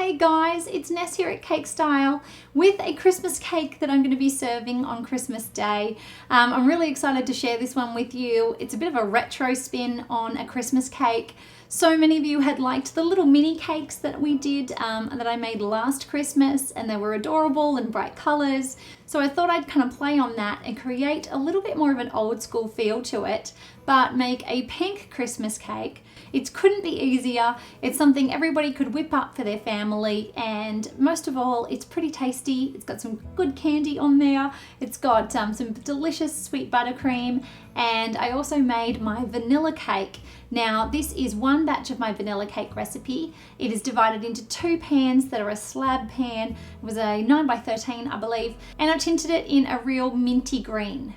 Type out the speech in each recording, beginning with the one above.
Hey guys, it's Ness here at Cake Style with a Christmas cake that I'm going to be serving on Christmas Day. I'm really excited to share this one with you. It's a bit of a retro spin on a Christmas cake. So many of you had liked the little mini cakes that we did that I made last Christmas, and they were adorable and bright colors. So I thought I'd kind of play on that and create a little bit more of an old school feel to it, but make a pink Christmas cake. It couldn't be easier. It's something everybody could whip up for their family, and most of all, it's pretty tasty. It's got some good candy on there. It's got some delicious sweet buttercream, and I also made my vanilla cake. Now, this is one batch of my vanilla cake recipe. It is divided into two pans that are a slab pan. It was a 9x13, I believe, and I tinted it in a real minty green.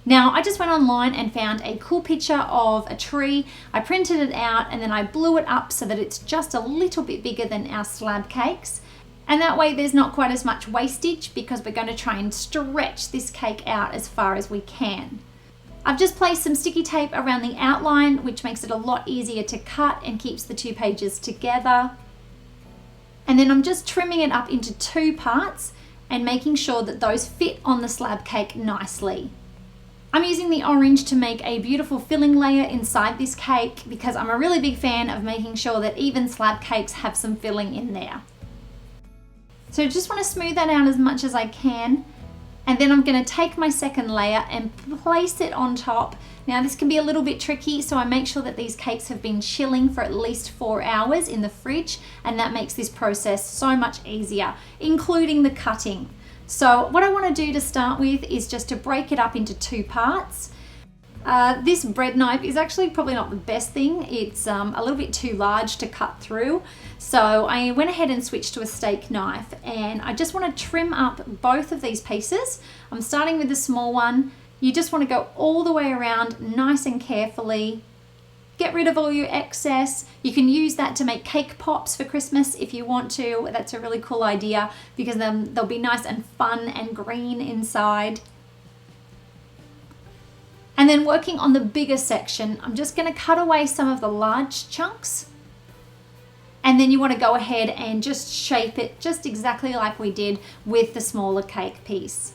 Now, I just went online and found a cool picture of a tree. I printed it out and then I blew it up so that it's just a little bit bigger than our slab cakes. And that way there's not quite as much wastage because we're going to try and stretch this cake out as far as we can. I've just placed some sticky tape around the outline, which makes it a lot easier to cut and keeps the two pages together. And then I'm just trimming it up into two parts and making sure that those fit on the slab cake nicely. I'm using the orange to make a beautiful filling layer inside this cake because I'm a really big fan of making sure that even slab cakes have some filling in there. So I just want to smooth that out as much as I can, and then I'm going to take my second layer and place it on top. Now this can be a little bit tricky, so I make sure that these cakes have been chilling for at least 4 hours in the fridge, and that makes this process so much easier, including the cutting. So what I want to do to start with is just to break it up into two parts. This bread knife is actually probably not the best thing. It's a little bit too large to cut through. So I went ahead and switched to a steak knife, and I just want to trim up both of these pieces. I'm starting with the small one. You just want to go all the way around nice and carefully. Get rid of all your excess. You can use that to make cake pops for Christmas if you want to. That's a really cool idea because then they'll be nice and fun and green inside. And then working on the bigger section, I'm just going to cut away some of the large chunks. And then you want to go ahead and just shape it just exactly like we did with the smaller cake piece.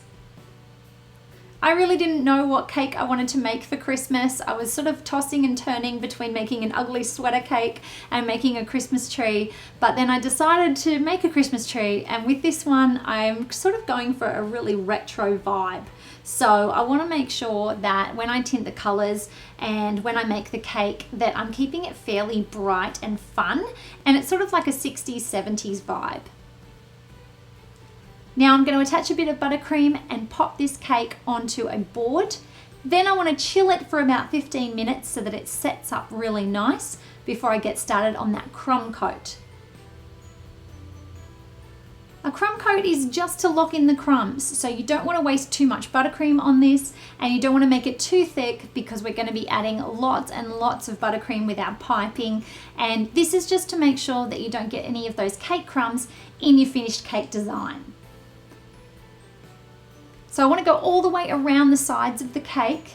I really didn't know what cake I wanted to make for Christmas. I was sort of tossing and turning between making an ugly sweater cake and making a Christmas tree, but then I decided to make a Christmas tree, and with this one I'm sort of going for a really retro vibe. So I want to make sure that when I tint the colors and when I make the cake that I'm keeping it fairly bright and fun, and it's sort of like a 60s, 70s vibe. Now I'm going to attach a bit of buttercream and pop this cake onto a board. Then I want to chill it for about 15 minutes so that it sets up really nice before I get started on that crumb coat. A crumb coat is just to lock in the crumbs, so you don't want to waste too much buttercream on this, and you don't want to make it too thick because we're going to be adding lots and lots of buttercream with our piping, and this is just to make sure that you don't get any of those cake crumbs in your finished cake design. So I want to go all the way around the sides of the cake,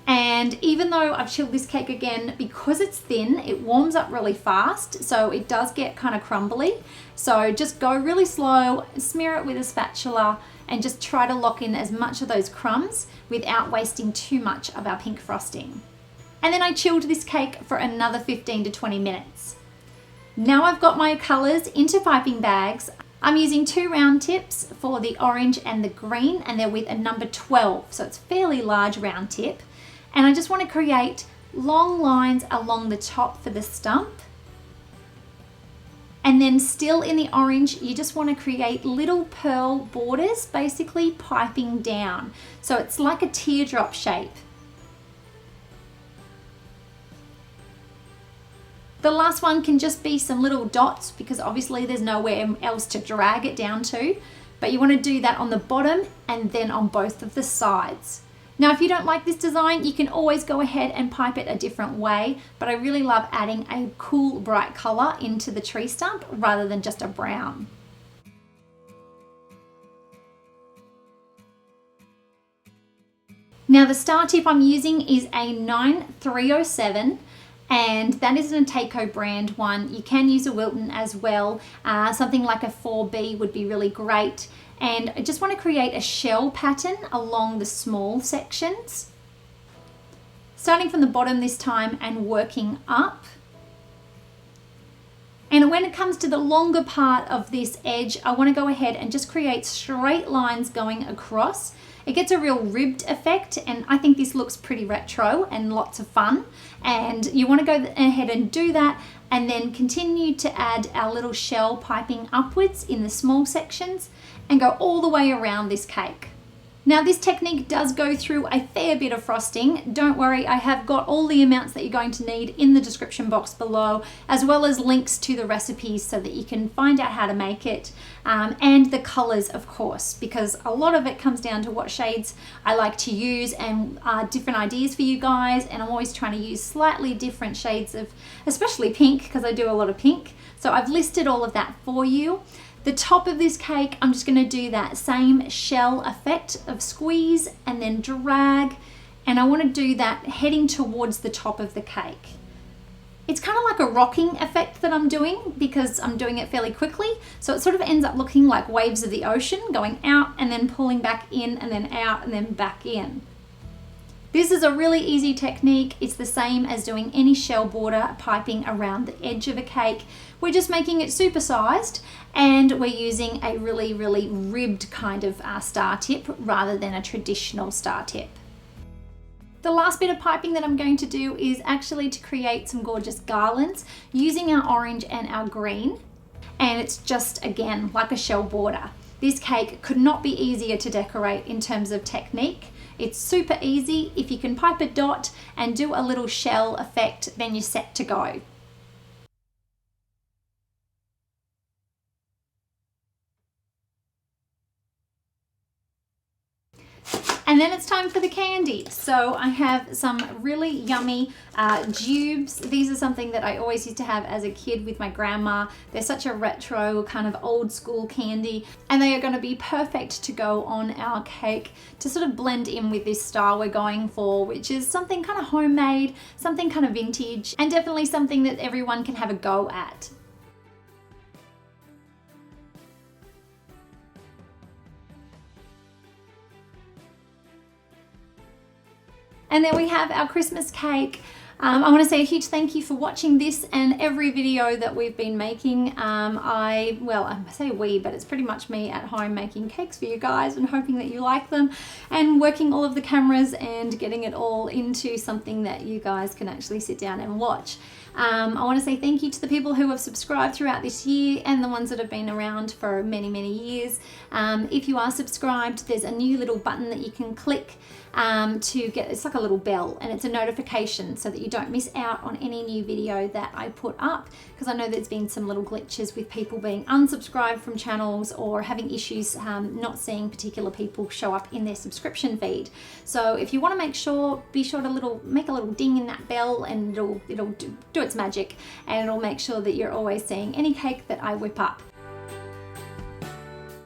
and even though I've chilled this cake again, because it's thin, it warms up really fast, so it does get kind of crumbly. So just go really slow, smear it with a spatula, and just try to lock in as much of those crumbs without wasting too much of our pink frosting. And then I chilled this cake for another 15 to 20 minutes. Now I've got my colors into piping bags. I'm using 2 round tips for the orange and the green, and they're with a number 12, so it's a fairly large round tip. And I just want to create long lines along the top for the stump. And then still in the orange, you just want to create little pearl borders, basically piping down. So it's like a teardrop shape. The last one can just be some little dots because obviously there's nowhere else to drag it down to, but you want to do that on the bottom and then on both of the sides. Now, if you don't like this design, you can always go ahead and pipe it a different way, but I really love adding a cool bright color into the tree stump rather than just a brown. Now, the star tip I'm using is a 9307. And that is an Antico brand one. You can use a Wilton as well. Something like a 4B would be really great. And I just want to create a shell pattern along the small sections. Starting from the bottom this time and working up. And when it comes to the longer part of this edge, I want to go ahead and just create straight lines going across. It gets a real ribbed effect, and I think this looks pretty retro and lots of fun. And you want to go ahead and do that, and then continue to add our little shell piping upwards in the small sections and go all the way around this cake. Now this technique does go through a fair bit of frosting. Don't worry, I have got all the amounts that you're going to need in the description box below, as well as links to the recipes so that you can find out how to make it, and the colors, of course, because a lot of it comes down to what shades I like to use and different ideas for you guys, and I'm always trying to use slightly different shades of, especially pink, because I do a lot of pink. So I've listed all of that for you. The top of this cake, I'm just going to do that same shell effect of squeeze and then drag, and I want to do that heading towards the top of the cake. It's kind of like a rocking effect that I'm doing because I'm doing it fairly quickly, so it sort of ends up looking like waves of the ocean going out and then pulling back in and then out and then back in. This is a really easy technique. It's the same as doing any shell border piping around the edge of a cake. We're just making it supersized, and we're using a really ribbed kind of star tip rather than a traditional star tip. The last bit of piping that I'm going to do is actually to create some gorgeous garlands using our orange and our green. And it's just, again, like a shell border. This cake could not be easier to decorate in terms of technique. It's super easy. If you can pipe a dot and do a little shell effect, then you're set to go. And then it's time for the candy. So I have some really yummy Jubes. These are something that I always used to have as a kid with my grandma. They're such a retro kind of old school candy, and they are going to be perfect to go on our cake to sort of blend in with this style we're going for, which is something kind of homemade, something kind of vintage, and definitely something that everyone can have a go at. And then we have our Christmas cake. I want to say a huge thank you for watching this and every video that we've been making. I say we, but it's pretty much me at home making cakes for you guys and hoping that you like them, and working all of the cameras and getting it all into something that you guys can actually sit down and watch. I want to say thank you to the people who have subscribed throughout this year and the ones that have been around for many years. If you are subscribed, there's a new little button that you can click to get, it's like a little bell, and it's a notification so that you don't miss out on any new video that I put up, because I know there's been some little glitches with people being unsubscribed from channels or having issues not seeing particular people show up in their subscription feed. So if you want to make sure, be sure to make a little ding in that bell, and it'll do its magic, and it'll make sure that you're always seeing any cake that I whip up.